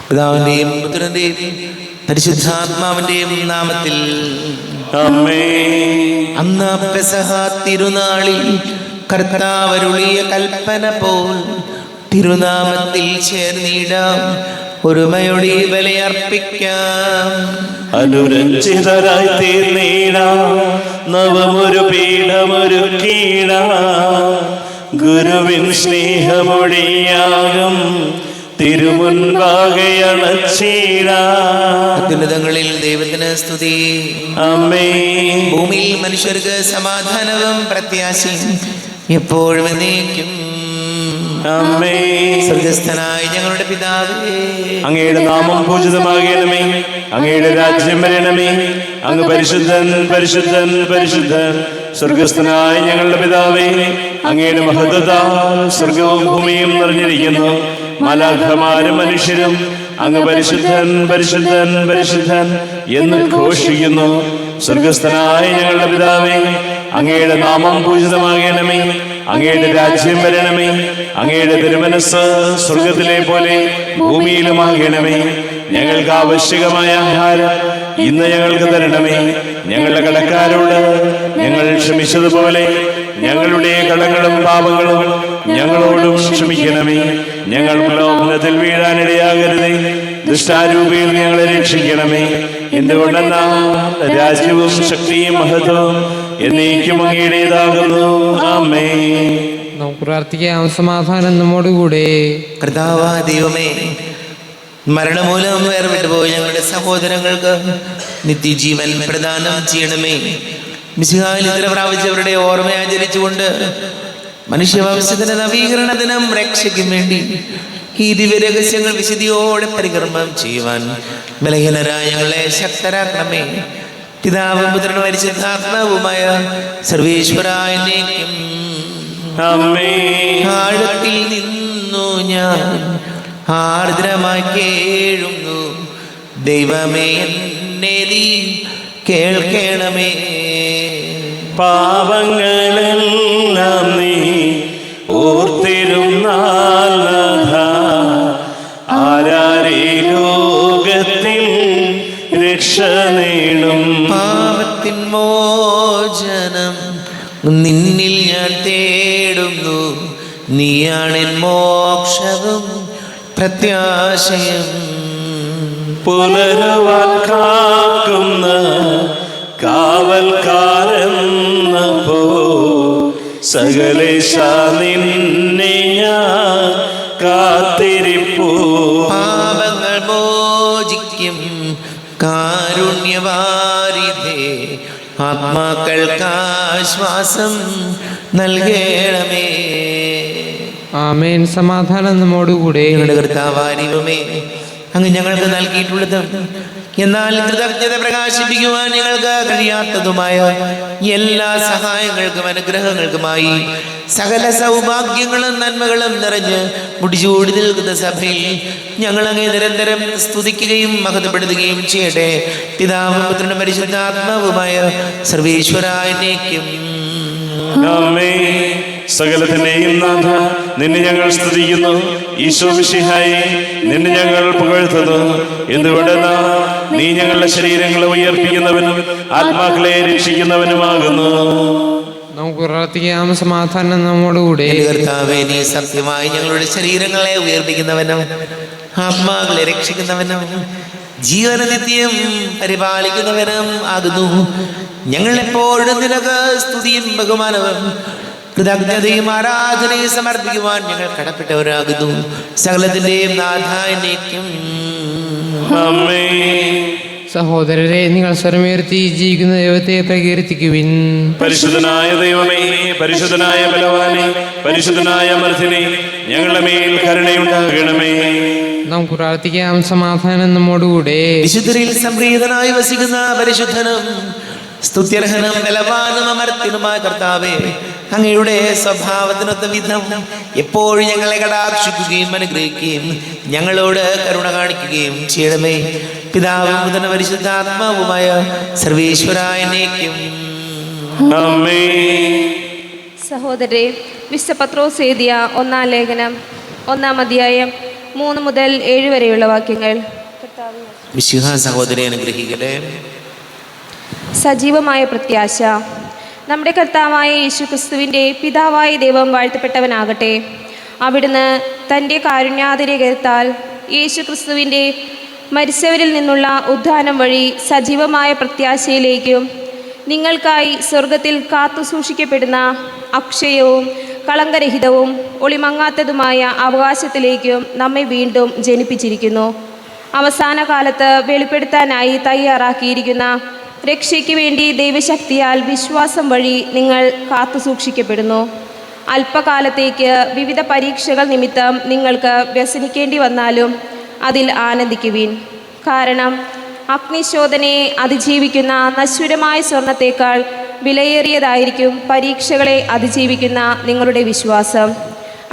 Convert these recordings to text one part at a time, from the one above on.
പിതാവിന്റെയും പുത്രന്റെയും പരിശുദ്ധാത്മാവിന്റെയും നാമത്തിൽ ആമേൻ. അന്ന് പെസഹ തിരുനാളിൽ കർത്താവരുളിയ കൽപ്പന പോൽ തിരുനാമത്തിൽ ചേർന്നിടാം, ഒരുമയോടെ ബലിയർപ്പിക്കാം. അനുരഞ്ജിതരായി തീർന്നിടാം, നവമൊരു പീഠമൊരുക്കിടാം. ഗുരുവിൻ സ്നേഹമൊഴിയാകും തിരുമുൻപാകെ അണച്ചിടാം. അത്യുന്നതങ്ങളിൽ ദൈവത്തിന് സ്തുതി. ആമേൻ. ഭൂമിയിൽ മനുഷ്യർക്ക് സമാധാനവും പ്രത്യാശയും എപ്പോഴും എന്നേക്കും. ആമേൻ. സ്വർഗസ്ഥനായ ഞങ്ങളുടെ പിതാവേ, അങ്ങയുടെ നാമം പൂജിതമാകണമേ, അങ്ങയുടെ രാജ്യം വരണമേ. അങ്ങ് പരിശുദ്ധൻ പരിശുദ്ധൻ പരിശുദ്ധൻ. സ്വർഗസ്ഥനായ ഞങ്ങളുടെ പിതാവേ, അങ്ങയുടെ മഹത്വത്താൽ സ്വർഗവും ഭൂമിയും നിറഞ്ഞിരിക്കുന്നു. മാലാഖമാരും മനുഷ്യരും അങ്ങ് പരിശുദ്ധൻ പരിശുദ്ധൻ പരിശുദ്ധൻ എന്ന് ഘോഷിക്കുന്നു. സ്വർഗസ്ഥനായ ഞങ്ങളുടെ പിതാവേ, അങ്ങയുടെ നാമം പൂജിതമാകണമേ, അങ്ങയുടെ രാജ്യം വരണമേ. അങ്ങയുടെ തിരുമനസ്സ് സ്വർഗത്തിലെ പോലെ ഭൂമിയിലുമാകണമേ. ഞങ്ങൾക്ക് ആവശ്യകമായ ആഹാരം ഇന്ന് ഞങ്ങൾക്ക് തരണമേ. ഞങ്ങളുടെ കടക്കാരോട് ഞങ്ങൾ ക്ഷമിച്ചതുപോലെ ഞങ്ങളുടെ കടങ്ങളും പാപങ്ങളും ഞങ്ങളോടും ക്ഷമിക്കണമേ. ഞങ്ങൾ പ്രലോഭനത്തിൽ വീഴാനിടയാകരുതേ, ദുഷ്ടാരൂപിയിൽ ഞങ്ങളെ രക്ഷിക്കണമേ. എന്തുകൊണ്ടെന്നാൽ രാജ്യവും ശക്തിയും മഹത്വവും എന്നേക്കും അങ്ങയുടേതാകുന്നു. ആമേൻ. നമുക്ക് പ്രാർത്ഥിക്കാം. സമാധാനം നമ്മോടുകൂടെ. കർത്താവായ ദൈവമേ, മരണമൂലം വേർപെട്ടു പോയി ഞങ്ങളുടെ സഹോദരങ്ങൾക്ക് നിത്യജീവൻ പ്രദാനം ചെയ്യണമേ. മിശിഹായിൽ ഇത്ര പ്രാപിച്ചവരുടെ ഓർമ്മ ആചരിച്ചുകൊണ്ട് മനുഷ്യവംശത്തിന്റെ നവീകരണത്തിനും രക്ഷയ്ക്കും വേണ്ടി ഈ ദിവ്യരഹസ്യങ്ങൾ വിശുദ്ധിയോടെ പരികർമ്മം ചെയ്യുവാൻ ബലഹീനരായ ഞങ്ങളെ ശക്തരാക്കണമേ. പിതാവും പുത്രനും പരിശുദ്ധാത്മാവുമായ സർവേശ്വരായനേക്കും. ആമേൻ. ആഴത്തിൽ നിന്നു ഞാൻ ആർദ്രമായി കേഴുന്നു, ദൈവമേ എന്നെ നീ കേൾക്കണമേ. പാപങ്ങളെല്ലാം നീ ഓർത്തിരുന്നാൽ ആരാരേ ലോകത്തിൽ രക്ഷ നേടും. പാപത്തിൻ മോചനം നിന്നിൽ ഞാൻ തേടുന്നു, നീയാണെൻ മോക്ഷവും പ്രത്യാശയും. പുലരുവാൻ കാക്കുന്ന കാവൽക്കാരെന്ന പോ സകലേശ നിന്നെ ഞാൻ കാത്തിരിപ്പൂ. പാപങ്ങൾ മോചിക്കും കാരുണ്യവാരിധേ, ആത്മാക്കൾക്ക് ആശ്വാസം നൽകണമേ. ആമേൻ. സമാധാനം നമ്മോടുകൂടെ. ഞങ്ങളുടെ കർത്താവാരിവമേ, അങ്ങ് ഞങ്ങൾക്ക് നൽകിയിട്ടുള്ളത് എന്നാൽ കൃതജ്ഞത പ്രകാശിപ്പിക്കുവാൻ ഞങ്ങൾക്ക് കഴിയാത്തതുമായ എല്ലാ സഹായങ്ങൾക്കും അനുഗ്രഹങ്ങൾക്കുമായി സകല സൗഭാഗ്യങ്ങളും നന്മകളും നിറഞ്ഞ് മുടിചൂടി നിൽക്കുന്ന സഭയിൽ ഞങ്ങൾ അങ്ങേ നിരന്തരം സ്തുതിക്കുകയും മഹത്വപ്പെടുത്തുകയും ചെയ്യട്ടെ. പിതാവും പുത്രനും പരിശുദ്ധാത്മാവുമായ സർവേശ്വരായനേക്കും. ആമേൻ. സകലത്തിന്റെയും നാഥ, നിന്നെ ഞങ്ങൾ സ്തുതിക്കുന്നു. ഈശോ മിശിഹായേ, നിന്നെ ഞങ്ങൾ പുകഴ്ത്തുന്നു. എന്തുകൊണ്ടെന്നാൽ നീ ഞങ്ങളുടെ ശരീരങ്ങളെ ഉയർപ്പിക്കുന്നവനും ആത്മാക്കളെ രക്ഷിക്കുന്നവനുമാകുന്നു. നമുക്ക് പ്രാർത്ഥിക്കാം. സമാധാനം നമ്മോടുകൂടെ. കർത്താവേ, നീ സത്യമായി ഞങ്ങളുടെ ശരീരങ്ങളെ ഉയർപ്പിക്കുന്നവനും ആത്മാക്കളെ രക്ഷിക്കുന്നവനും ജീവനനിത്യം പരിപാലിക്കുന്നവനും ആകുന്നു. ഞങ്ങൾ എപ്പോഴും നിനക്ക് സ്തുതിയും ബഹുമാനവും കൃതജ്ഞതയും ആരാധനയും സമർപ്പിക്കുവാൻ ഞങ്ങൾ കടപ്പെട്ടവരാകുന്നു. സകലത്തിന്റെയും നാഥാനേക്കും. ആമേൻ. സഹോദരരെ, നിങ്ങൾ സ്വരമുയർത്തി ജീവിക്കുന്ന ദൈവത്തെ പ്രകീർത്തിക്കുവിൻ. പരിശുദ്ധനായ ദൈവമേ, പരിശുദ്ധനായ ബലവാനെ, പരിശുദ്ധനായ അമർത്തിനെ, ഞങ്ങളുടെ മേൽ കരുണയുണ്ടാകണമേ. നമുക്ക് പ്രാർത്ഥിക്കാം. സമാധാനം നമ്മോടുകൂടെ. വിശുദ്ധരിൽ സംപ്രീതനായി വസിക്കുന്ന പരിശുദ്ധനും സ്തുത്യർഹനും ബലവാനും അമർത്യനുമായ കർത്താവേ, അങ്ങയുടെ സ്വഭാവത്തിനൊത്ത വിധം എപ്പോഴും ഞങ്ങളെ കടാക്ഷിക്കുകയും അനുഗ്രഹിക്കുകയും ഞങ്ങളോട് കരുണ കാണിക്കുകയും ചെയ്യണമേ. പിതാവും പുത്രനും പരിശുദ്ധാത്മാവുമായ സർവേശ്വരായനേക്കും. ആമേൻ. സഹോദരരെ, വിശുദ്ധ പത്രോസ് എഴുതിയ 1-ാം ലേഖനം 1-ാം അധ്യായം 3 മുതൽ 7 വരെയുള്ള വാക്യങ്ങൾ. മിശിഹാ സഹോദരി അനുഗ്രഹിക്കട്ടെ. സജീവമായ പ്രത്യാശ. നമ്മുടെ കർത്താവായ യേശുക്രിസ്തുവിൻ്റെ പിതാവായ ദൈവം വാഴ്ത്തപ്പെട്ടവനാകട്ടെ. അവിടുന്ന് തൻ്റെ കാരുണ്യാതിരേകത്താൽ യേശുക്രിസ്തുവിൻ്റെ മരിച്ചവരിൽ നിന്നുള്ള ഉദ്ധാനം വഴി സജീവമായ പ്രത്യാശയിലേക്കും നിങ്ങൾക്കായി സ്വർഗത്തിൽ കാത്തു സൂക്ഷിക്കപ്പെടുന്ന അക്ഷയവും കളങ്കരഹിതവും ഒളിമങ്ങാത്തതുമായ അവകാശത്തിലേക്കും നമ്മെ വീണ്ടും ജനിപ്പിച്ചിരിക്കുന്നു. അവസാന കാലത്ത് വെളിപ്പെടുത്താനായി തയ്യാറാക്കിയിരിക്കുന്ന രക്ഷയ്ക്ക് വേണ്ടി ദൈവശക്തിയാൽ വിശ്വാസം വഴി നിങ്ങൾ കാത്തു സൂക്ഷിക്കപ്പെടുന്നു. അല്പകാലത്തേക്ക് വിവിധ പരീക്ഷകൾ നിമിത്തം നിങ്ങൾക്ക് വ്യസനിക്കേണ്ടി വന്നാലും അതിൽ ആനന്ദിക്കുവിൻ. കാരണം അഗ്നിശോധനയെ അതിജീവിക്കുന്ന നശ്വരമായ സ്വർണത്തേക്കാൾ വിലയേറിയതായിരിക്കും പരീക്ഷകളെ അതിജീവിക്കുന്ന നിങ്ങളുടെ വിശ്വാസം.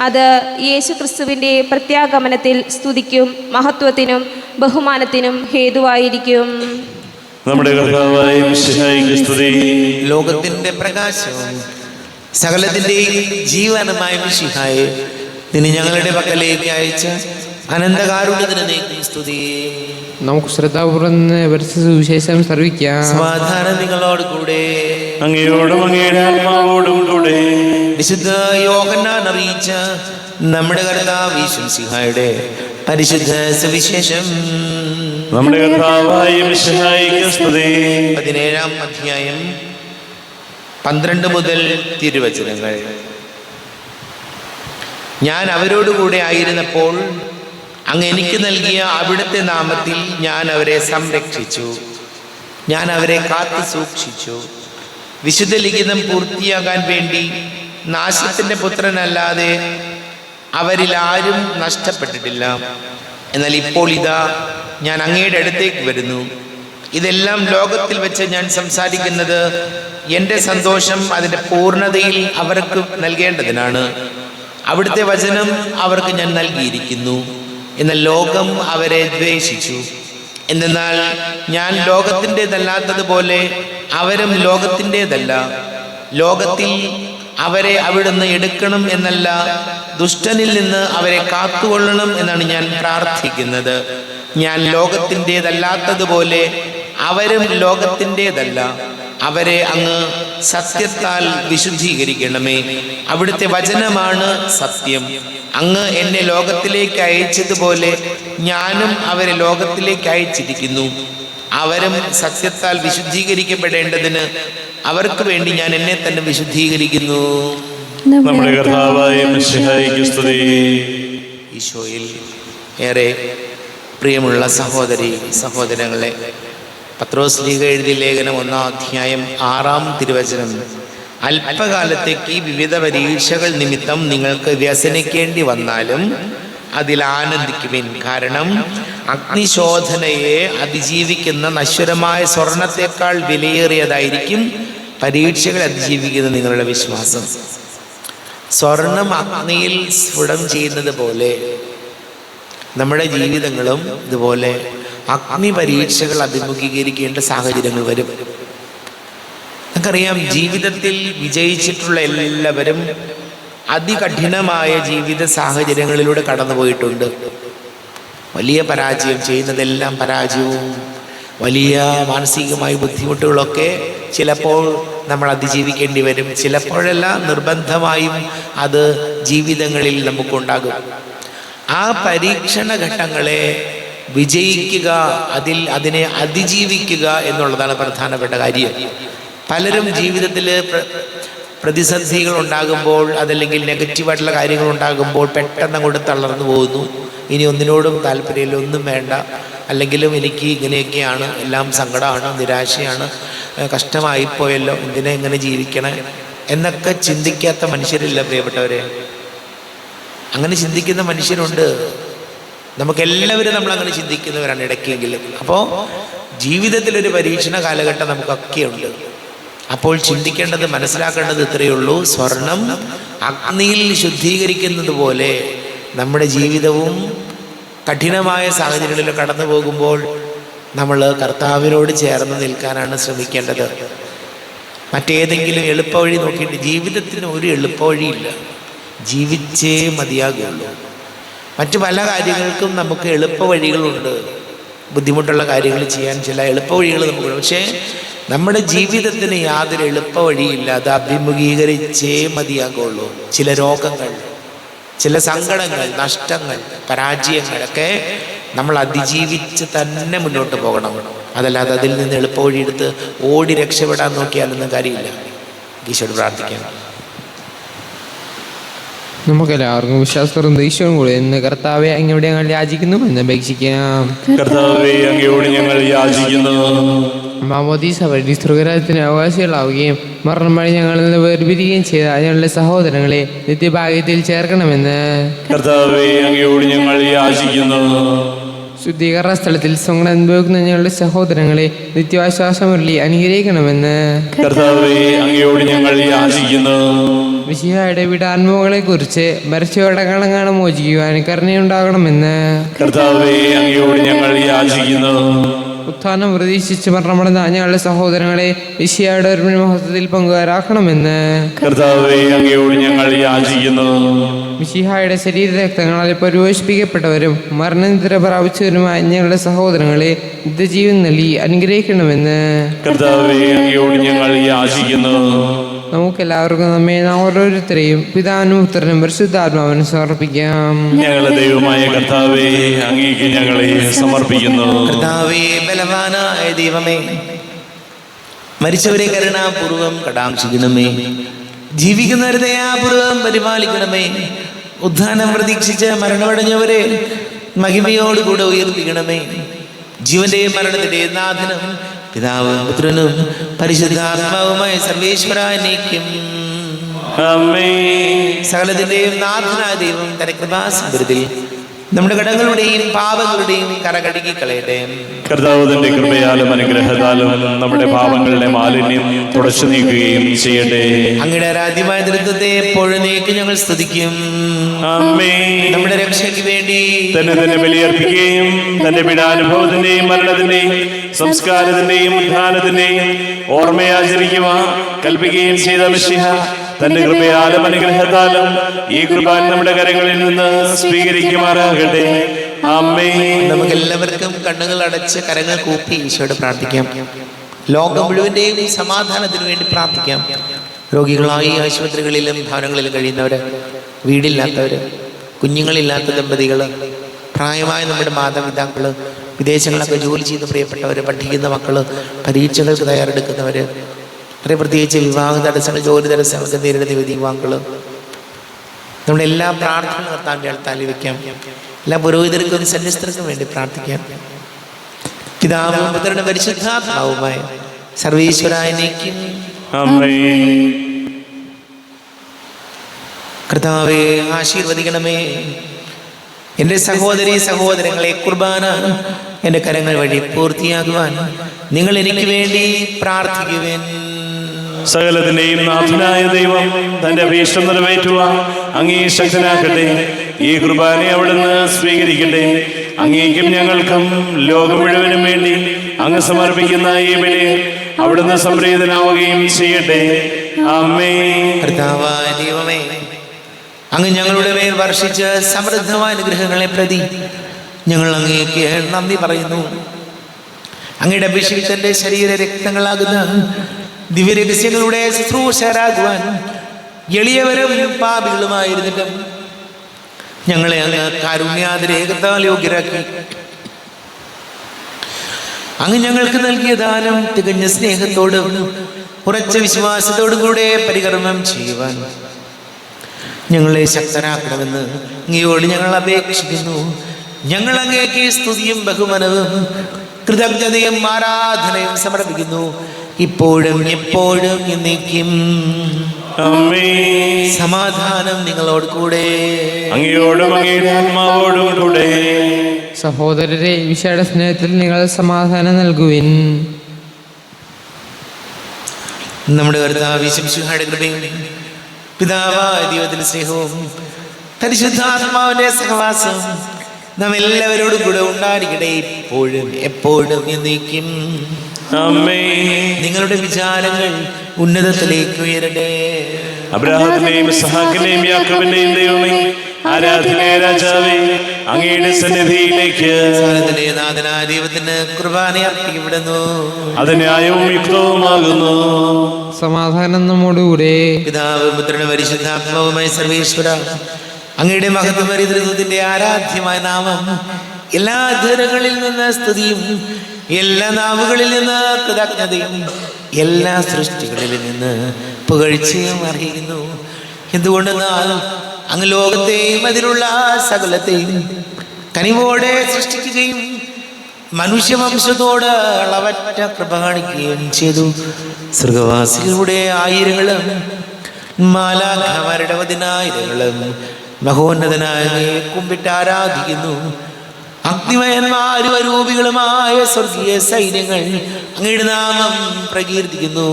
അത് യേശുക്രിസ്തുവിൻ്റെ പ്രത്യാഗമനത്തിൽ സ്തുതിക്കും മഹത്വത്തിനും ബഹുമാനത്തിനും ഹേതുവായിരിക്കും. നമ്മുടെ കർത്താവായ മിശിഹായിക്ക് സ്തുതി. ലോകത്തിന്റെ പ്രകാശവും സകലത്തിന്റെയും ജീവനുമായ മിശിഹായെ നിന്നെ ഞങ്ങളുടെ പക്കലേക്ക് അയച്ച അനന്തകാരുണ്യത്തിന് നീക്കും സ്തുതി. നമുക്ക് ശ്രദ്ധാപൂർവ്വം പരിശുദ്ധ സുവിശേഷം ശ്രവിക്കാം. സമാധാനം നിങ്ങളോട് കൂടെ. അങ്ങയോടും അങ്ങയുടെ ആത്മാവോടും കൂടെ. വിശുദ്ധ യോഹന്നാൻ അറിയിച്ച നമ്മുടെ കർത്താവ് യേശുമിശിഹായുടെ പരിശുദ്ധ സുവിശേഷം. നമ്മുടെ കർത്താവായ മിശിഹായിക്ക് സ്തുതി. 17-ാം അധ്യായം 12 മുതൽ തിരുവചനങ്ങൾ. ഞാൻ അവരോടുകൂടെ ആയിരുന്നപ്പോൾ അങ്ങ് എനിക്ക് നൽകിയ അവിടുത്തെ നാമത്തിൽ ഞാൻ അവരെ സംരക്ഷിച്ചു. ഞാൻ അവരെ കാത്തു സൂക്ഷിച്ചു. വിശുദ്ധ ലിഖിതം പൂർത്തിയാകാൻ വേണ്ടി നാശത്തിൻ്റെ പുത്രനല്ലാതെ അവരിൽ ആരും നഷ്ടപ്പെട്ടിട്ടില്ല. എന്നാൽ ഇപ്പോൾ ഇതാ ഞാൻ അങ്ങയുടെ അടുത്തേക്ക് വരുന്നു. ഇതെല്ലാം ലോകത്തിൽ വെച്ച് ഞാൻ സംസാരിക്കുന്നത് എൻ്റെ സന്തോഷം അതിൻ്റെ പൂർണ്ണതയിൽ അവർക്ക് നൽകേണ്ടതിനാണ്. അവിടുത്തെ വചനം അവർക്ക് ഞാൻ നൽകിയിരിക്കുന്നു. എന്നാൽ ലോകം അവരെ ദ്വേഷിച്ചു. എന്നാൽ ഞാൻ ലോകത്തിൻ്റെതല്ലാത്തതുപോലെ അവരും ലോകത്തിൻ്റെതല്ല. ലോകത്തിൽ അവരെ അവിടുന്ന് എടുക്കണം എന്നല്ല, ദുഷ്ടനിൽ നിന്ന് അവരെ കാത്തുകൊള്ളണം എന്നാണ് ഞാൻ പ്രാർത്ഥിക്കുന്നത്. ഞാൻ ലോകത്തിൻ്റെതല്ലാത്തതുപോലെ അവരും ലോകത്തിൻ്റെതല്ല. അവരെ അങ്ങ് സത്യത്താൽ വിശുദ്ധീകരിക്കണമേ. അവിടുത്തെ വചനമാണ് സത്യം. അങ്ങ് എന്നെ ലോകത്തിലേക്ക് അയച്ചതുപോലെ ഞാനും അവരെ ലോകത്തിലേക്ക് അയച്ചിരിക്കുന്നു. അവരും സത്യത്താൽ വിശുദ്ധീകരിക്കപ്പെടേണ്ടതിന് അവർക്ക് വേണ്ടി ഞാൻ എന്നെ തന്നെ വിശുദ്ധീകരിക്കുന്നു. നമ്മുടെ കർത്താവായ മിശിഹായിക്ക് സ്തുതി. ഈശോയിൽ ഏറെ പ്രിയമുള്ള സഹോദരി സഹോദരങ്ങളെ, പത്രോസ് ലീഗ എഴുതിയ ലേഖനം 1-ാം അധ്യായം 6-ാം തിരുവചനം. അല്പകാലത്തേക്ക് വിവിധ പരീക്ഷകൾ നിമിത്തം നിങ്ങൾക്ക് വ്യസനിക്കേണ്ടി വന്നാലും അതിൽ ആനന്ദിക്കുവിൻ. കാരണം അഗ്നിശോധനയെ അതിജീവിക്കുന്ന നശ്വരമായ സ്വർണത്തെക്കാൾ വിലയേറിയതായിരിക്കും പരീക്ഷകൾ അതിജീവിക്കുന്ന നിങ്ങളുടെ വിശ്വാസം. സ്വർണം അഗ്നിയിൽ സ്ഫുടം ചെയ്യുന്നത് പോലെ നമ്മുടെ ജീവിതങ്ങളും ഇതുപോലെ അഗ്നി പരീക്ഷകൾ അഭിമുഖീകരിക്കേണ്ട സാഹചര്യങ്ങൾ വരും. നമുക്കറിയാം, ജീവിതത്തിൽ വിജയിച്ചിട്ടുള്ള എല്ലാവരും അതികഠിനമായ ജീവിത സാഹചര്യങ്ങളിലൂടെ കടന്നുപോയിട്ടുണ്ട്. വലിയ പരാജയം, ചെയ്യുന്നതെല്ലാം പരാജയവും വലിയ മാനസികമായ ബുദ്ധിമുട്ടുകളൊക്കെ ചിലപ്പോൾ നമ്മൾ അതിജീവിക്കേണ്ടി വരും. ചിലപ്പോഴെല്ലാം നിർബന്ധമായും അത് ജീവിതങ്ങളിൽ നമുക്കുണ്ടാകും. ആ പരീക്ഷണ ഘട്ടങ്ങളെ വിജയിക്കുക, അതിനെ അതിജീവിക്കുക എന്നുള്ളതാണ് പ്രധാനപ്പെട്ട കാര്യം. പലരും ജീവിതത്തിൽ പ്രതിസന്ധികൾ ഉണ്ടാകുമ്പോൾ, അതല്ലെങ്കിൽ നെഗറ്റീവായിട്ടുള്ള കാര്യങ്ങൾ ഉണ്ടാകുമ്പോൾ പെട്ടെന്ന് അങ്ങോട്ട് തളർന്നു പോകുന്നു. ഇനി ഒന്നിനോടും താല്പര്യമില്ല, ഒന്നും വേണ്ട, അല്ലെങ്കിലും എനിക്ക് ഇങ്ങനെയൊക്കെയാണ്, എല്ലാം സങ്കടമാണ്, നിരാശയാണ്, കഷ്ടമായിപ്പോയല്ലോ, എന്തിനാ ഇങ്ങനെ ജീവിക്കണേ എന്നൊക്കെ ചിന്തിക്കാത്ത മനുഷ്യരില്ല പ്രിയപ്പെട്ടവരെ. അങ്ങനെ ചിന്തിക്കുന്ന മനുഷ്യരുണ്ട്. നമുക്കെല്ലാവരും നമ്മളങ്ങനെ ചിന്തിക്കുന്നവരാണ് ഇടയ്ക്കെങ്കിലും. അപ്പോൾ ജീവിതത്തിലൊരു പരീക്ഷണ കാലഘട്ടം നമുക്കൊക്കെയുണ്ട്. അപ്പോൾ ചിന്തിക്കേണ്ടത്, മനസ്സിലാക്കേണ്ടത് ഇത്രയേ ഉള്ളൂ: സ്വർണം അഗ്നിയിൽ ശുദ്ധീകരിക്കുന്നത് പോലെ നമ്മുടെ ജീവിതവും കഠിനമായ സാഹചര്യങ്ങളിൽ കടന്നു പോകുമ്പോൾ നമ്മൾ കർത്താവിനോട് ചേർന്ന് നിൽക്കാനാണ് ശ്രമിക്കേണ്ടത്. മറ്റേതെങ്കിലും എളുപ്പവഴി നോക്കിയിട്ട് ജീവിതത്തിന് ഒരു എളുപ്പവഴിയില്ല. ജീവിച്ചേ മതിയാകുള്ളൂ. മറ്റു പല കാര്യങ്ങൾക്കും നമുക്ക് എളുപ്പവഴികളുണ്ട്. ബുദ്ധിമുട്ടുള്ള കാര്യങ്ങൾ ചെയ്യാൻ ചില എളുപ്പവഴികൾ നമുക്കുണ്ട്. പക്ഷേ നമ്മുടെ ജീവിതത്തിന് യാതൊരു എളുപ്പവഴിയില്ല. അത് അഭിമുഖീകരിച്ചേ മതിയാകുള്ളൂ. ചില രോഗങ്ങൾ, ചില സങ്കടങ്ങൾ, നഷ്ടങ്ങൾ, പരാജയങ്ങളൊക്കെ നമ്മൾ അതിജീവിച്ച് തന്നെ മുന്നോട്ട് പോകണം. അതല്ലാതെ അതിൽ നിന്ന് എളുപ്പവഴി എടുത്ത് ഓടി രക്ഷപ്പെടാൻ നോക്കിയാലൊന്നും കാര്യമില്ല. ഈശോയോട് പ്രാർത്ഥിക്കാം. നമുക്കെല്ലാവർക്കും വിശ്വാസവും ദേഷ്യവും കൂടെ ഇന്ന് കർത്താവെ അങ്ങയോട് ഞങ്ങൾ യാചിക്കുന്നു എന്ന് അപേക്ഷിക്കാം. കർത്താവേ, അങ്ങയോട് ഞങ്ങൾ യാചിക്കുന്നു. മാമോദീസ വഴി സ്വർഗ്ഗരാജ്യത്തിന് അവകാശികളാവുകയും മരണം വഴി ഞങ്ങളിൽ നിന്ന് വേർപിരിയുകയും ചെയ്ത ഞങ്ങളുടെ സഹോദരങ്ങളെ നിത്യഭാഗ്യത്തിൽ ചേർക്കണമെന്ന് കർത്താവേ, അങ്ങയോട് ഞങ്ങൾ യാചിക്കുന്നു. ശുദ്ധീകരണ സ്ഥലത്തിൽ സങ്കടം അനുഭവിക്കുന്ന ഞങ്ങളുടെ സഹോദരങ്ങളെ നിത്യാശ്വാസമുരളി അനുഗ്രഹിക്കണമെന്ന് കർത്താവേ, അങ്ങയോട് ഞങ്ങൾ യാചിക്കുന്നു. മിശിഹായുടെ വിടാൻമുകളെ കുറിച്ച് മരിച്ചവരുടെ കടങ്ങളെ മോചിക്കുവാൻ കരുണയുണ്ടാകണമെന്ന് കർത്താവേ, അങ്ങയോട് ഞങ്ങൾ യാചിക്കുന്നു. ഉത്ഥാനം പ്രതീക്ഷിച്ച് മരണമടഞ്ഞ ഞങ്ങളുടെ സഹോദരങ്ങളെ മിശിഹായുടെ ഒരു മഹത്വത്തിൽ പങ്കുകാരാക്കണമെന്ന് കർത്താവേ, അങ്ങയോട് ഞങ്ങൾ യാചിക്കുന്നു. മിശിഹായുടെ ശരീരരക്തങ്ങളാൽ പരിപോഷിപ്പിക്കപ്പെട്ടവരും മരണനിദ്ര പ്രാപിച്ചവരുമായ ഞങ്ങളുടെ സഹോദരങ്ങളെ നിത്യജീവൻ നൽകി അനുഗ്രഹിക്കണമെന്ന് കർത്താവേ, അങ്ങയോട് ഞങ്ങൾ യാചിക്കുന്നു. നമുക്കെല്ലാവർക്കും നമ്മെ ഓരോരുത്തരെയും പിതാവിനും പുത്രനും പരിശുദ്ധാത്മാവിനും സമർപ്പിക്കാം. ഞങ്ങളുടെ ദൈവമായ കർത്താവേ, അങ്ങേക്ക് ഞങ്ങളെ സമർപ്പിക്കുന്നു. കർത്താവേ, ബലവാനായ ദൈവമേ, മരിച്ചവരെ കരുണാപൂർവം കടാക്ഷിക്കണമേ. ജീവിക്കുന്നവരെ ദയാപൂർവം പരിപാലിക്കണമേ. ഉദ്ധാനം പ്രതീക്ഷിച്ച് മരണമടഞ്ഞവരെ മഹിമയോടുകൂടെ ഉയർപ്പിക്കണമേ. ജീവന്റെയും മരണത്തിന്റെയും നാഥനും പിതാവും പുത്രനും പരിശുദ്ധാത്മാവുമായ സർവേശ്വരായ നീക്കും. സകലത്തിന്റെയും നാഥനായ ദൈവം തന്റെ കൃപാസമ്പത്തിൽ നമ്മുടെ കടങ്ങളുടെയും പാപങ്ങളുടെയും കറകടുക്കി കളയട്ടെ. കർത്താവ് തന്റെ കൃപയാലും അനുഗ്രഹത്താലും നമ്മുടെ പാപങ്ങളുടെ മാലിന്യം തുടച്ചു നീക്കുകയും ചെയ്യട്ടെ. അങ്ങയുടെ ആരാധ്യമായ ദൃഢത്തെ എപ്പോഴും നീക്കി ഞങ്ങൾ സ്തുതിക്കും. നമ്മുടെ രക്ഷയ്ക്ക് വേണ്ടി തന്നെ ബലിയർപ്പിക്കുകയും തന്റെ പീഡാനുഭവത്തിന്റെയും മരണത്തിന്റെയും സംസ്കാരത്തിന്റെയും ഉദ്ധാനത്തിന്റെയും ഓർമ്മയാചരിക്കുവാൻ കൽപ്പിക്കുകയും ചെയ്ത മിശിഹ തന്റെ കൃപയാലും അനുഗ്രഹത്താലും ഈ കുർബാന നമ്മുടെ കരങ്ങളിൽ നിന്ന് സ്വീകരിക്കുമാറാകട്ടെ. ആമേൻ. നമുക്കെല്ലാവർക്കും കണ്ണുകൾ അടച്ച് കരങ്ങൾ കൂപ്പി ഈശോയോട് പ്രാർത്ഥിക്കാം. ലോകം മുഴുവന്റെയും സമാധാനത്തിന് വേണ്ടി പ്രാർത്ഥിക്കാം. രോഗികളായി ആശുപത്രികളിലും ഭവനങ്ങളിലും കഴിയുന്നവര്, വീടില്ലാത്തവര്, കുഞ്ഞുങ്ങളില്ലാത്ത ദമ്പതികള്, പ്രായമായ നമ്മുടെ മാതാപിതാക്കള്, വിദേശങ്ങളൊക്കെ ജോലി ചെയ്യുന്ന പ്രിയപ്പെട്ടവര്, പഠിക്കുന്ന മക്കള്, പരീക്ഷകൾക്ക് തയ്യാറെടുക്കുന്നവര്, പ്രത്യേകിച്ച് വിവാഹ തടസ്സങ്ങൾ, ജോലി തടസ്സങ്ങൾക്ക് നേരിടുന്ന യുവാക്കള്, നമ്മുടെ എല്ലാ പ്രാർത്ഥന കർത്താവിന്റെ അടുത്താൽ വെക്കാം. എല്ലാ പുരോഹിതർക്കും സന്യസ്തർക്കും വേണ്ടി പ്രാർത്ഥിക്കാം. പിതാവും പുത്രനും പരിശുദ്ധാത്മാവുമായ സർവേശ്വരായ നീക്കും. കർത്താവേ, ആശീർവദിക്കണമേ. എൻ്റെ സഹോദരീ സഹോദരങ്ങളെ, കുർബാന എൻ്റെ കരങ്ങൾ വഴി പൂർത്തിയാകുവാൻ നിങ്ങൾ എനിക്ക് വേണ്ടി പ്രാർത്ഥിക്കുവേൻ. സകലത്തിന്റെയും നാഥനായ ദൈവം തന്റെ അഭീഷ്ടം നിറവേറ്റുവാൻ അങ്ങേ ശക്തനാക്കട്ടെ. ഈ കുർബാനയെ അവിടുന്ന് സ്വീകരിക്കട്ടെ. അങ്ങേക്കും ഞങ്ങൾക്കും ലോകം മുഴുവനും വേണ്ടി അങ്ങ് സമർപ്പിക്കുന്ന ഈ ബലി അവിടുന്ന് സംപ്രീതനാവുകയും ചെയ്യട്ടെ. ആമേൻ. കർത്താവായ ദൈവമേ, അങ്ങ് ഞങ്ങളുടെ മേൽ വർഷിച്ച സമൃദ്ധമായ അനുഗ്രഹങ്ങളെ പ്രതി ഞങ്ങൾ അങ്ങേക്ക് നന്ദി പറയുന്നു. അങ്ങയുടെ അഭിഷിക്തന്റെ ശരീര രക്തങ്ങളാകുന്ന ദിവ്യരഹസ്യങ്ങളുടെ ശുശ്രൂഷരാകുവാൻ എളിയവരും പാപികളുമായിരുന്നിട്ടും ഞങ്ങളെ അങ്ങ് കാരുണ്യാതിരേകത്താൽ യോഗ്യരാക്കി. അങ്ങ് ഞങ്ങൾക്ക് നൽകിയ ദാനം തികഞ്ഞ സ്നേഹത്തോടും ഉറച്ച വിശ്വാസത്തോടും കൂടെ പരികർമ്മം ചെയ്യുവാൻ ഞങ്ങളെ ശക്തരാക്കണമെന്ന് അങ്ങയോട് ഞങ്ങൾ അപേക്ഷിക്കുന്നു. ഞങ്ങൾ അങ്ങേക്ക് സ്തുതിയും ബഹുമാനവും കൃതജ്ഞതയും ആരാധനയും സമർപ്പിക്കുന്നു, ഇപ്പോഴും എപ്പോഴും എന്നേക്കും. സമാധാനം നിങ്ങളോട് കൂടെ, അങ്ങയോടും അങ്ങയുടെ ആത്മാവോടും കൂടെ. സഹോദരരെ, ഈശോയുടെ സ്നേഹത്തിൽ നിങ്ങൾ സമാധാനം നൽകുവിൻ. നമ്മുടെ കർത്താവ് യേശുമിശിഹായുടെ കൃപയും പിതാവായ ദൈവത്തിന്റെ സ്നേഹവും പരിശുദ്ധാത്മാവിന്റെ സഹവാസവും നാം എല്ലാവരോടും കൂടെ ഉണ്ടായിരിക്കട്ടെ, ഇപ്പോഴും എപ്പോഴും എന്നേക്കും. അമ്മേ. നിങ്ങളുടെ വിചാരങ്ങൾ ഉന്നതത്തിലേക്ക് ഉയരട്ടെ. അബ്രാഹത്തിനെയും ഇസ്ഹാക്കിനെയും യാക്കോബിനെയും ദൈവമേ, ആരാധനയായ രാജാവേ, അങ്ങയുടെ സന്നിധിയിലേക്ക് സകലത്തിന്റെ നാഥനായ ദൈവത്തിന് കുർബാന അർപ്പിക്കപ്പെടുന്നു. അത് ന്യായവും യുക്തവുമാകുന്നു. സമാധാനം നമ്മോടുകൂടെ. പിതാവ് പുത്രനും പരിശുദ്ധാത്മാവുമായ സർവേശ്വര, അങ്ങയുടെ മഹത്വമരിതൃത്വത്തിന്റെ ആരാധ്യമായ നാമം എല്ലാ ധരകളിൽ നിന്ന് സ്തുതിയും എല്ലാ നാവുകളിൽ നിന്ന് കൃതജ്ഞതയും എല്ലാ സൃഷ്ടികളിൽ നിന്ന് പുകഴ്ചയും അർഹിക്കുന്നു. എന്തുകൊണ്ടെന്നാൽ അങ്ങ് ലോകത്തെയും അതിലുള്ള സകലത്തെയും കനിവോടെ സൃഷ്ടിക്കുകയും മനുഷ്യവംശത്തോട് അളവറ്റ കൃപ കാണിക്കുകയും ചെയ്തു. സ്വർഗവാസികളുടെ ആയിരങ്ങളും മാലാഖമാരുടെ 10,000ങ്ങളും മഹോന്നതനായ കുമ്പിട്ട് ആരാധിക്കുന്നു. അഗ്നിമയന്മാരും അരൂപികളുമായ സ്വർഗീയ സൈന്യങ്ങൾ അങ്ങയുടെ നാമം പ്രകീർത്തിക്കുന്നു.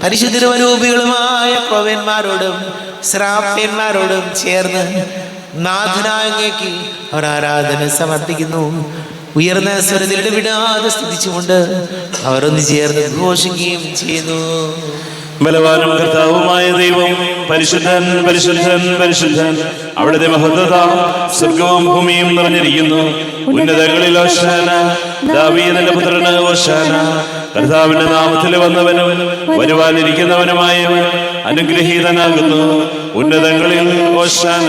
പരിശുദ്ധരും അരൂപികളുമായ പ്രവന്മാരോടും ശ്രാപ്യന്മാരോടും ചേർന്ന് നാഥനായ അങ്ങേക്ക് അവർ ആരാധന സമർപ്പിക്കുന്നു. ഉയർന്ന സ്വരത്തിൽ ഇടവിടാതെ സ്തുതിച്ചുകൊണ്ട് അവർ ഒന്ന് ചേർന്ന് ഘോഷിക്കുകയും ചെയ്യുന്നു. ബലവാനും കർത്താവുമായ ദൈവം പരിശുദ്ധൻ പരിശുദ്ധൻ പരിശുദ്ധൻ. അവിടുത്തെ മഹത്വത സ്വർഗവും ഭൂമിയും നിറഞ്ഞിരിക്കുന്നു. ഉന്നതങ്ങളിൽ ഓശാന, ദാവീദിന്റെ പുത്രന് ഓശാന. കർത്താവിന്റെ നാമത്തിൽ വന്നവനും വരുവാനിരിക്കുന്നവനുമായവൻ അനുഗ്രഹീതനാകുന്നു. ഉന്നതങ്ങളിൽ ഓശാന.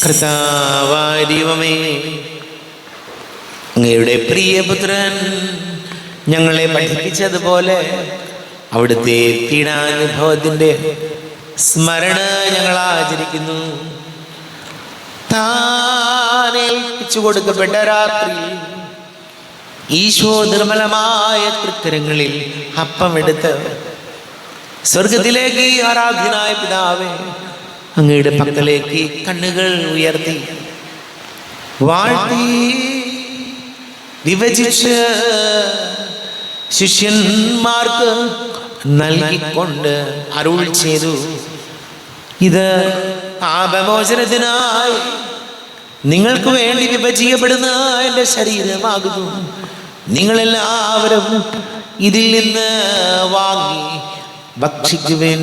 കർത്താവായ ദൈവമേ, അങ്ങയുടെ പ്രിയപുത്രൻ ഞങ്ങളെ പഠിപ്പിച്ചതുപോലെ അവിടുത്തെ പീഡാനുഭവത്തിന്റെ സ്മരണ ഞങ്ങൾ ആചരിക്കുന്നു. താനേൽപ്പിച്ചു കൊടുക്കപ്പെട്ട രാത്രി ഈശോ നിർമ്മലമായ തൃക്കരങ്ങളിൽ അപ്പമെടുത്ത് സ്വർഗത്തിലേക്ക് ആരാധ്യനായ പിതാവേ, അങ്ങയുടെ പക്കലേക്ക് കണ്ണുകൾ ഉയർത്തി വാഴ്ത്തി വിഭജിച്ച് ശിഷ്യന്മാർക്ക് നൽകിക്കൊണ്ട് അരുൾ ചെയ്തു, ഇത് പാപമോചനത്തിനായി നിങ്ങൾക്ക് വേണ്ടി വിഭജിക്കപ്പെടുന്ന എൻ്റെ ശരീരമാകുന്നു. നിങ്ങളെല്ലാവരും ഇതിൽ നിന്ന് വാങ്ങി ഭക്ഷിക്കുവിൻ.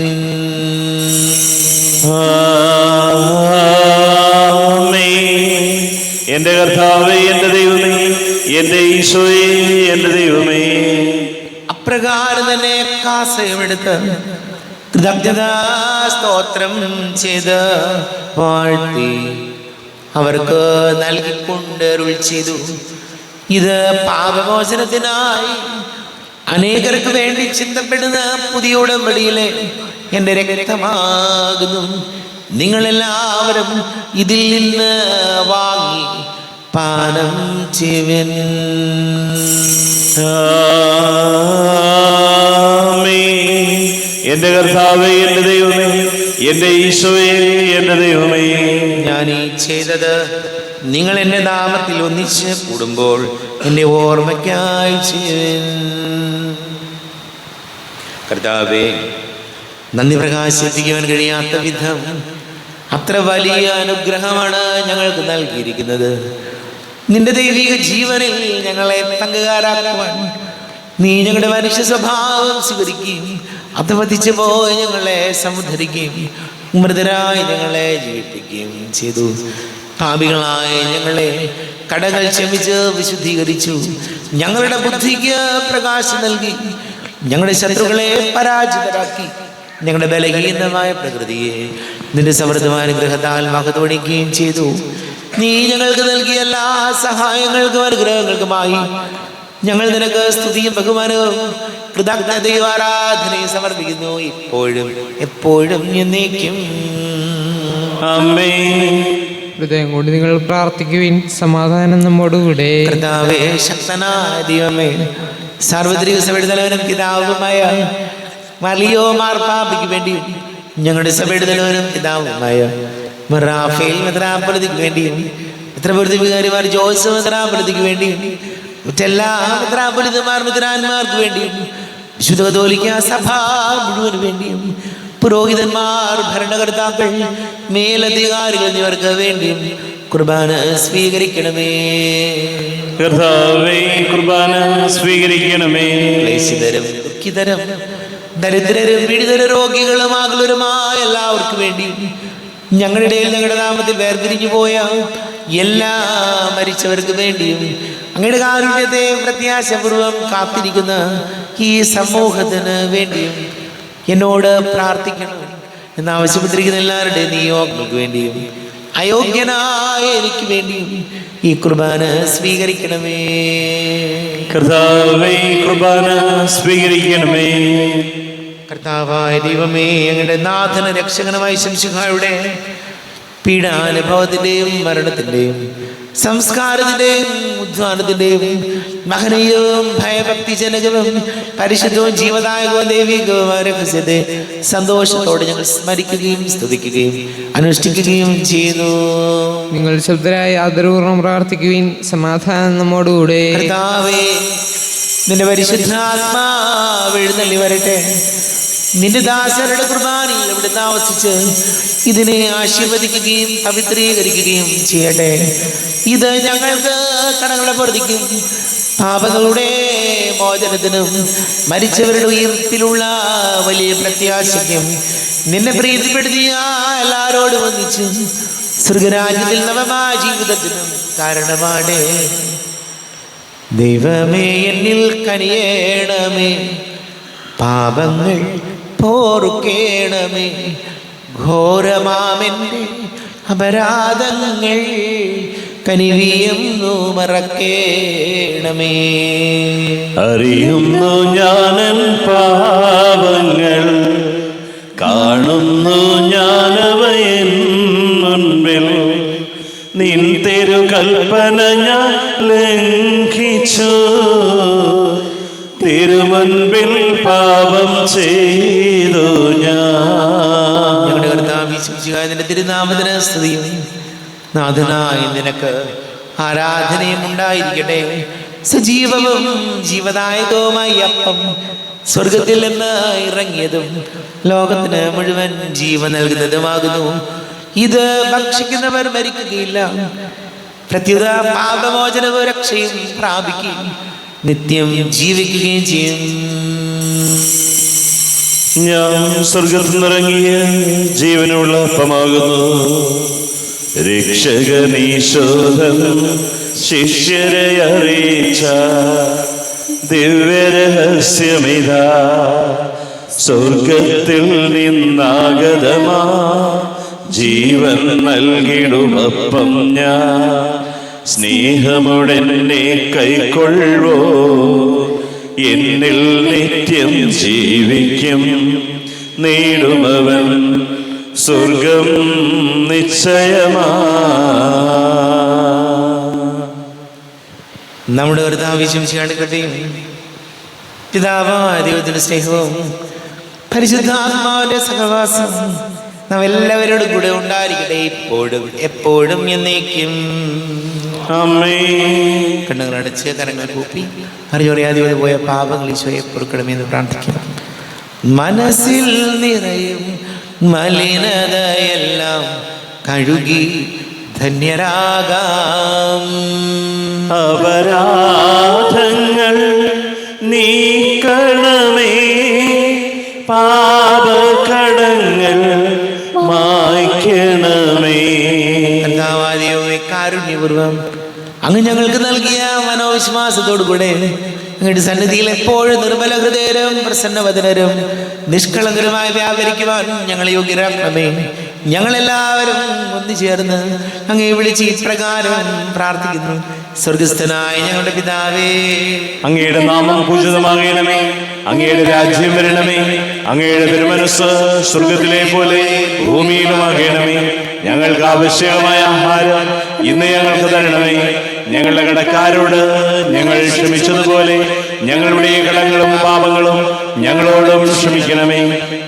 എന്റെ കർത്താവേ, എന്റെ ദൈവമേ, എന്റെ ഈശോയേ, എന്റെ ദൈവമേ. അപ്രകാരം തന്നെ കാസയമെടുത്ത് കൃതജ്ഞതാ സ്തോത്രം ചെയ്ത് വാഴ്ത്തി അവർക്ക് നൽകിക്കൊണ്ട് അരുൾ ചെയ്തു, ഇത് പാപമോചനത്തിനായി അനേകർക്ക് വേണ്ടി ചിന്തപ്പെടുന്ന പുതിയ ഉടമ്പടിയിലെ എൻ്റെ രക്തമാകുന്നു. നിങ്ങളെല്ലാവരും ഇതിൽ നിന്ന് വാങ്ങി പാനം ചെയ്യുവിൻ. എന്റെ കർത്താവേ, എന്റെ ദൈവമേ, എന്റെ ഈശോയേ, എന്റെ ദൈവമേ. ഞാൻ ഈ ചെയ്തത് നിങ്ങൾ എൻ്റെ നാമത്തിൽ ഒന്നിച്ച് കൂടുമ്പോൾ എൻ്റെ ഓർമ്മയ്ക്കായി ചെയ്യുവിൻ. കർത്താവേ, നന്ദി പ്രകാശിപ്പിക്കുവാൻ കഴിയാത്ത വിധം അത്ര വലിയ അനുഗ്രഹമാണ് ഞങ്ങൾക്ക് നൽകിയിരിക്കുന്നത്. നിന്റെ ദൈവിക ജീവനിൽ ഞങ്ങളെ പങ്കുകാരാക്കുവാൻ നീ ഞങ്ങളുടെ മനുഷ്യ സ്വഭാവം സ്വീകരിക്കുകയും അധപതിച്ചു പോയി ഞങ്ങളെ സമുദ്ധരിക്കുകയും മൃതരായി ഞങ്ങളെ ജീവിപ്പിക്കുകയും ചെയ്തു. പാപികളായ ഞങ്ങളെ കടകൾ ക്ഷമിച്ച് വിശുദ്ധീകരിച്ചു. ഞങ്ങളുടെ ബുദ്ധിക്ക് പ്രകാശം നൽകി ഞങ്ങളുടെ ശത്രുക്കളെ പരാജിതരാക്കി. ഞങ്ങളുടെ ബലഹീനമായ പ്രകൃതിയെ നിന്റെ സമൃദ്ധമായ അനുഗ്രഹത്താൽ മഹത്വണിക്കുകയും ചെയ്തു. നീ ഞങ്ങൾക്ക് നൽകിയ എല്ലാ സഹായങ്ങൾക്കും അനുഗ്രഹങ്ങൾക്കുമായി ഞങ്ങൾ നിനക്ക് സ്തുതിയും ബഹുമാനവും കൃതജ്ഞതയും ആരാധനയും സമർപ്പിക്കുന്നു, ഇപ്പോഴും എപ്പോഴും എന്നേക്കും. ആമേൻ. ഹൃദയം കൊണ്ട് നിങ്ങൾ പ്രാർത്ഥിക്കുവിൻ. സമാധാനം നമ്മോടുകൂടെ. കർത്താവേ, ശക്തനായ ദൈവമേ, സാർവത്രിക സഭയുടെ തലവനും പിതാവുമായ മറിയോ മാർപ്പാപ്പയ്ക്ക് വേണ്ടിയും ഞങ്ങളുടെ സഭയുടെ തലവനും പിതാവുമായ റാഫേൽ മെത്രാപ്പൊലീത്തയ്ക്ക് വേണ്ടിയും മെത്രാപ്പൊലീത്ത വികാരിമാർ ജോസഫ് മെത്രാപ്പൊലീത്തയ്ക്ക് വേണ്ടിയും മറ്റെല്ലാ മെത്രാപ്പൊലീത്തമാർ മെത്രാന്മാർക്ക് വേണ്ടിയും വിശുദ്ധ കത്തോലിക്കാ സഭ മുഴുവന് വേണ്ടിയും പുരോഹിതന്മാർ, ഭരണകർത്താക്കൾ, മേലധികാരികൾ എന്നിവർക്ക് വേണ്ടിയും കുർബാന സ്വീകരിക്കണമേ. കർത്താവേ, കുർബാന സ്വീകരിക്കണമേ. ക്ലേശിതരും ദുഃഖിതരും ദരിദ്രരും പീഡിതരും രോഗികളും ആകുലരുമായ എല്ലാവർക്കും വേണ്ടി ഞങ്ങളുടെ ഇടയിൽ ഞങ്ങളുടെ നാമത്തിൽ വേർതിരിഞ്ഞു പോയ എല്ലാ മരിച്ചവർക്ക് വേണ്ടിയും അങ്ങയുടെ കാരുണ്യത്തെ പ്രത്യാശപൂർവം കാത്തിരിക്കുന്ന ഈ സമൂഹത്തിന് വേണ്ടിയും എന്നോട് പ്രാർത്ഥിക്കണം എന്നാവശ്യപ്പെട്ടിരിക്കുന്ന എല്ലാവരുടെയും നിയോഗങ്ങൾക്ക് വേണ്ടിയും അയോഗ്യനായ എനിക്ക് വേണ്ടിയും ഈ കുർബാന സ്വീകരിക്കണമേ. കർത്താവേ, കുർബാന സ്വീകരിക്കണമേ. കർത്താവായ ദൈവമേ, ഞങ്ങളുടെ നാഥന രക്ഷകനുമായ ശംശുഹായുടെ പീഡാനുഭവത്തിൻ്റെയും മരണത്തിൻ്റെയും സംസ്കാരത്തിൻ്റെയും ഉദ്ധാനത്തിൻ്റെയും മഹനീയവും ഭയഭക്തിജനകവും പരിശുദ്ധവും ജീവദായകവും ദൈവികവുമായ രഹസ്യത്തെ സന്തോഷത്തോടെ ഞങ്ങൾ സ്മരിക്കുകയും സ്തുതിക്കുകയും അനുഷ്ഠിക്കുകയും ചെയ്യുന്നു. നിങ്ങൾ ശബ്ദരായി ആദരപൂർവ്വം പ്രാർത്ഥിക്കുവിൻ. സമാധാനം നമ്മോടുകൂടെ. കർത്താവേ, നിന്റെ പരിശുദ്ധാത്മാവ് എഴുന്നള്ളി വരട്ടെ. നിന്റെ ദാസരുടെ കുർബാനയിൽ ഇവിടെ താമസിച്ച് ഇതിനെ ആശീർവദിക്കുകയും പവിത്രീകരിക്കുകയും ചെയ്യട്ടെ. ഇത് ഞങ്ങൾക്ക് കടങ്ങളുടെ പൊറുതിക്കും പാപങ്ങളുടെ മോചനത്തിനും മരിച്ചവരുടെ ഉയർപ്പിലുള്ള വലിയ പ്രത്യാശയ്ക്കും നിന്നെ പ്രീതിപ്പെടുത്തിയ എല്ലാവരോടും ഒന്നിച്ച് സ്വർഗരാജ്യത്തിൽ നവമായ ജീവിതത്തിനും കാരണമാണ്. ദൈവമേ, എന്നിൽ കനിയേണമേ, പാപങ്ങൾ പോറുക്കേണമേ, ഘോരമാമെൻ്റെ അപരാധങ്ങൾ കനിവിയെന്നു മറക്കേണമേ. അറിയുന്നു ഞാനൻ പാപങ്ങൾ, കാണുന്നു ഞാനവയൻ മുൻപിൽ. നിൻ തിരുകൽപ്പന ഞാൻ ലംഘിച്ചു, തിരുമുൻപിൽ പാപം ചെയ്തു ഞാൻ. ഞങ്ങളുടെ കർത്താവേ, നിന്റെ തിരുനാമത്തിന് സ്തുതിയും നാഥനായി നിനക്ക് ആരാധനയും ഉണ്ടായിരിക്കട്ടെ. സജീവവും ജീവദായകവുമായി അപ്പം സ്വർഗത്തിൽ നിന്ന് ഇറങ്ങിയതും ലോകത്തിന് മുഴുവൻ ജീവൻ നൽകുന്നതുമാകുന്നു. ഇത് ഭക്ഷിക്കുന്നവർ മരിക്കുകയില്ല, പ്രത്യുത പാപമോചനവും രക്ഷയും പ്രാപിക്കുകയും നിത്യം ജീവിക്കുകയും ചെയ്യും. ഞാൻ സ്വർഗത്തിൽ നിന്നിറങ്ങിയ ജീവനുള്ള അപ്പമാകുന്നു. രക്ഷകനീശോധൻ ശിഷ്യരെ അറിയിച്ച ദിവ്യരഹസ്യമിതാ, സ്വർഗത്തിൽ നിന്നാഗതമാ ജീവൻ നൽകിടുമപ്പം ഞാൻ. സ്നേഹമുടെന്നെ കൈക്കൊള്ളുവോ, എന്നിൽ നിത്യം ജീവിക്കും. നേടുമവൻ സ്വർഗം നിശ്ചയമാ. നമ്മുടെ കർത്താവ് ശംശിയാണ്ടിക്കട്ടെയും പിതാവായ ദൈവത്തിന്റെ സ്നേഹവും പരിശുദ്ധാത്മാവിന്റെ സഹവാസം നാം എല്ലാവരോടും കൂടെ ഉണ്ടായിരിക്കട്ടെ, ഇപ്പോഴും എപ്പോഴും എന്നേക്കും. കണ്ണുകളടച്ച് കരങ്ങൾ കൂപ്പി അറിയാതെ പോയ പാപങ്ങൾ ഈശോയെ പൊറുക്കണമെന്ന് പ്രാർത്ഥിക്കണം. മനസ്സിൽ നിറയും മലിനതയെല്ലാം കഴുകി ധന്യരാകാം. അപരാധങ്ങൾ നീക്കണമേ, പാപകടങ്ങൾ മായ്ക്കണമേ. കർത്താവായ കാരുണ്യപൂർവം അങ്ങ് ഞങ്ങൾക്ക് നൽകിയ മനോവിശ്വാസത്തോടു കൂടെ അങ്ങയുടെ സന്നിധിയിൽ എപ്പോഴും നിർമ്മല ഹൃദയരും പ്രസന്നവദനരും നിഷ്കളങ്കരുമായി വ്യാപരിക്കുവാൻ ഞങ്ങളെ യോഗ്യരാക്കണമേ. ഞങ്ങളെല്ലാവരും ഒന്നുചേർന്ന് അങ്ങയെ വിളിച്ച് ഇപ്രകാരം പ്രാർത്ഥിക്കുന്നു. സ്വർഗസ്ഥനായ ഞങ്ങളുടെ പിതാവേ, അങ്ങയുടെ നാമം പൂജിതമാകണമേ, അങ്ങയുടെ രാജ്യം വരണമേ, അങ്ങയുടെ തിരുമനസ്സ് സ്വർഗത്തിലെ പോലെ ഭൂമിയിലുമാകണമേ. ഞങ്ങൾക്ക് ആവശ്യമായ ആഹാരം ഇന്ന് ഞങ്ങൾക്ക് തരണമേ. ഞങ്ങളുടെ കടക്കാരോട് ഞങ്ങൾ ക്ഷമിച്ചതുപോലെ ഞങ്ങളുടെ കടങ്ങളും പാപങ്ങളും ഞങ്ങളോടും ക്ഷമിക്കണമേ.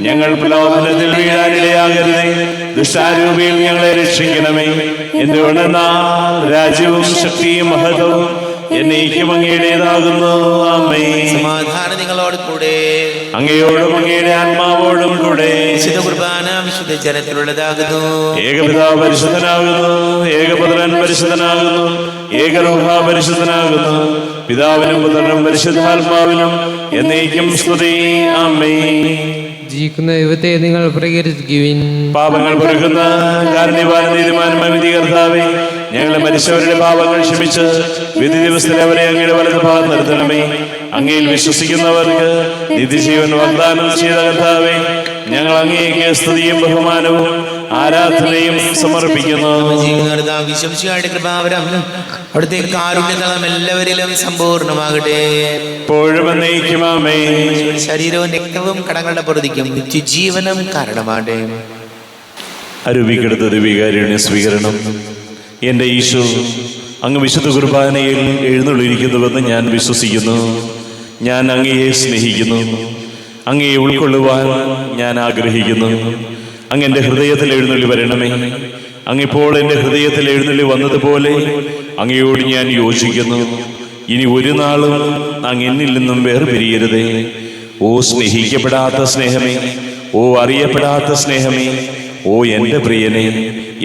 ഞങ്ങൾ പ്രലോഭനത്തിൽ വീഴാനിടയാകരുതേ, ദുഷ്ടാരൂപിയിൽ ഞങ്ങളെ രക്ഷിക്കണമേ. എന്തുകൊണ്ടെന്നാൽ രാജ്യവും ശക്തിയും മഹത്വവും എന്നേക്കും അങ്ങയുടേതാകുന്നു. ആമേൻ. സമാധാനം നിങ്ങളോട് കൂടെ. അങ്ങയോടും അങ്ങയുടെ ആത്മാവോടും കൂടെ വിശുദ്ധ കുർബാന വിശുദ്ധ ജനത്തിലുള്ളതാകുന്നു. ഏകപിതാവ് പരിശുദ്ധനാകുന്നു, ഏകപുത്രൻ പരിശുദ്ധനാകുന്നു, ഏകരൂഹ പരിശുദ്ധനാകുന്നു. പിതാവിനും പുത്രനും പരിശുദ്ധാത്മാവിനും എന്നേക്കും സ്തുതി. ആമേൻ. ജീവിക്കുന്ന ദൈവത്തെ നിങ്ങൾ പ്രകീർത്തിക്കുവിൻ. പാപങ്ങൾ പൊറുക്കുന്ന കാരുണ്യവാനും നീതിമാനുമായ വിധികർത്താവേ, ഞങ്ങളെ മരിച്ചവരുടെ പാപങ്ങൾ ക്ഷമിച്ച് വിധി ദിവസത്തിൽ അവരെ അങ്ങയുടെ വലത് ഭാഗം നിർത്തണമേ. അങ്ങയിൽ വിശ്വസിക്കുന്നവർക്ക് നിത്യജീവൻ വാഗ്ദാനം ചെയ്ത കർത്താവേ, ഞങ്ങൾ അങ്ങേക്ക് സ്തുതിയും ബഹുമാനവും ആരാധനയും സമർപ്പിക്കുന്നു. വിശ്വസിയായിട്ട് കൃപാവരം അവിടുത്തെ കാരുണ്യതളം എല്ലാവരിലും സമ്പൂർണ്ണമാകട്ടെ. എപ്പോഴും എന്നേക്കും ആമേൻ. ശരീരവും രക്തവും കടങ്ങളുടെ പൊറുതിക്കും നിത്യജീവനം കാരണമാകട്ടെ. അരൂപിക്കെടുത്ത ദിവികാരുണ്യ സ്വീകരണം. എൻ്റെ ഈശോ അങ്ങ് വിശുദ്ധ കുർബാനയിൽ എഴുന്നള്ളിയിരിക്കുന്നുവെന്ന് ഞാൻ വിശ്വസിക്കുന്നു. ഞാൻ അങ്ങയെ സ്നേഹിക്കുന്നു. അങ്ങയെ ഉൾക്കൊള്ളുവാൻ ഞാൻ ആഗ്രഹിക്കുന്നു. അങ്ങ് എൻ്റെ ഹൃദയത്തിൽ എഴുന്നള്ളി വരണമേ. അങ്ങിപ്പോൾ എൻ്റെ ഹൃദയത്തിൽ എഴുന്നള്ളി വന്നതുപോലെ അങ്ങയോട് ഞാൻ യോജിക്കുന്നു. ഇനി ഒരു നാളും അങ്ങ് എന്നിൽ നിന്നും വേർപിരിയരുതേ. ഓ സ്നേഹിക്കപ്പെടാത്ത സ്നേഹമേ, ഓ അറിയപ്പെടാത്ത സ്നേഹമേ, ഓ എൻ്റെ പ്രിയനെ,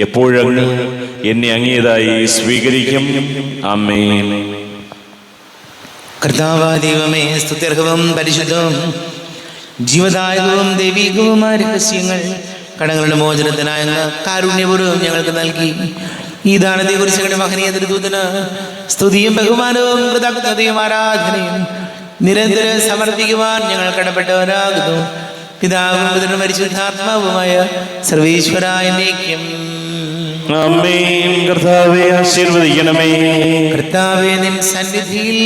എപ്പോഴങ്ങ് എന്നെ അങ്ങേതായി സ്വീകരിക്കും. ആമേൻ. കർത്താവായ ദൈവമേ, സ്തുത്യർഹവും പരിശുദ്ധവും ജീവദായകവും ദൈവികവുമായ രഹസ്യങ്ങൾ കടങ്ങളുടെ മോചനത്തിനായ കാരുണ്യപൂർവ്വം ഞങ്ങൾക്ക് നൽകി. ഈ ദാനത്തെക്കുറിച്ച് ഞങ്ങളുടെ മഹനീയ ദൂതന് സ്തുതിയും ബഹുമാനവും കൃതജ്ഞതയും ആരാധനയും നിരന്തരം സമർപ്പിക്കുവാൻ ഞങ്ങൾ കടപ്പെട്ടവരാകുന്നു. പിതാവും പുത്രനും പരിശുദ്ധാത്മാവുമായ സർവീശ്വരായ എന്നേക്കും ആമേൻ. കർത്താവേ ആശീർവദിക്കണമേ. കർത്താവേ, നിൻ സന്നിധിയിൽ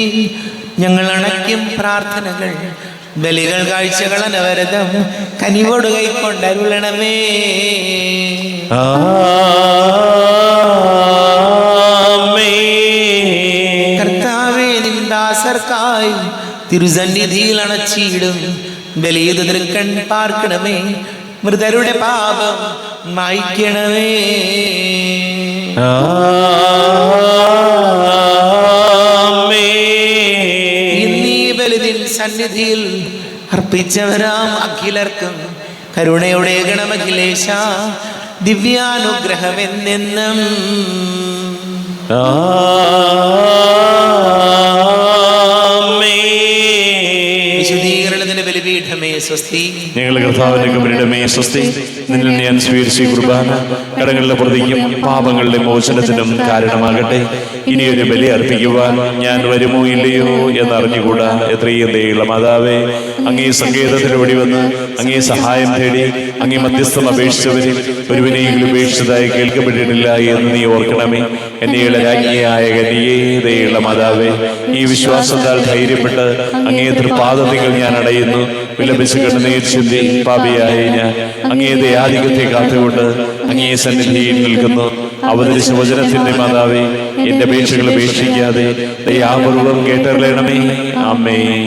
ഞങ്ങൾ അണയ്ക്കും പ്രാർത്ഥനകൾ, ബലികൾ, കാഴ്ചകൾ അനവരതം കനിവോട് കൈക്കൊണ്ടരുളണമേ. കർത്താവേ, നിൻ ദാസർക്കായി തിരുസന്നിധിയിൽ അണച്ചിടും ബലിയത് തൃക്കൺ പാർക്കണമേ. മൃതരുടെ പാപം മായ്ക്കണമേ. ഇന്നീ ബലിതിൻ സന്നിധിയിൽ അർപ്പിച്ചവരാം അഖിലർക്കും കരുണയുടെ ഗണമഖിലേശ ദിവ്യാനുഗ്രഹമെന്നെന്നും. വിശുദ്ധീകരണത്തിന്റെ ബലിപീഠമേ സ്വസ്തി. ഞങ്ങളുടെ കർത്താവിന്റെ കബരിടമേ സ്വസ്തി. നിന്നിൽ ഞാൻ സ്വീകരിച്ച കുർബാന കടങ്ങളുടെ പ്രതിക്കും പാപങ്ങളുടെ മോചനത്തിനും കാരണമാകട്ടെ. ഇനിയൊരു ബലി അർപ്പിക്കുവാൻ ഞാൻ വരുമോ ഇല്ലയോ എന്നറിഞ്ഞുകൂടാ. എത്രയും ദയുള്ള മാതാവേ, അങ്ങേ സങ്കേതത്തിലൂടെ വന്ന് അങ്ങേ സഹായം തേടി അങ്ങേ മധ്യസ്ഥം അപേക്ഷിച്ചവരിൽ ഒരുവിനെയെങ്കിലും ഉപേക്ഷിച്ചതായി കേൾക്കപ്പെട്ടിട്ടില്ല എന്ന് നീ ഓർക്കണമേ. എന്നെയുള്ള രാജ്ഞിയായ കന്യകേ, ദയുള്ള മാതാവേ, ഈ വിശ്വാസത്താൽ ധൈര്യപ്പെട്ട് അങ്ങേ തൃപാദത്തിൽ ഞാൻ അടയുന്നു. വിലപിച്ച് കണ്ണുനീർ ചിന്തി പാപിയായ ഞാൻ അങ്ങേ ദയാധിക്യത്തെ കാത്തുകൊണ്ട് അങ്ങേ സന്നിധിയിൽ നിൽക്കുന്നു. അവതരിച്ച വചനത്തിന്റെ മാതാവേ, എന്റെ അപേക്ഷകൾ ഉപേക്ഷിക്കാതെ ദയാപൂർവം കേട്ടറിയണമേ. ആമേൻ.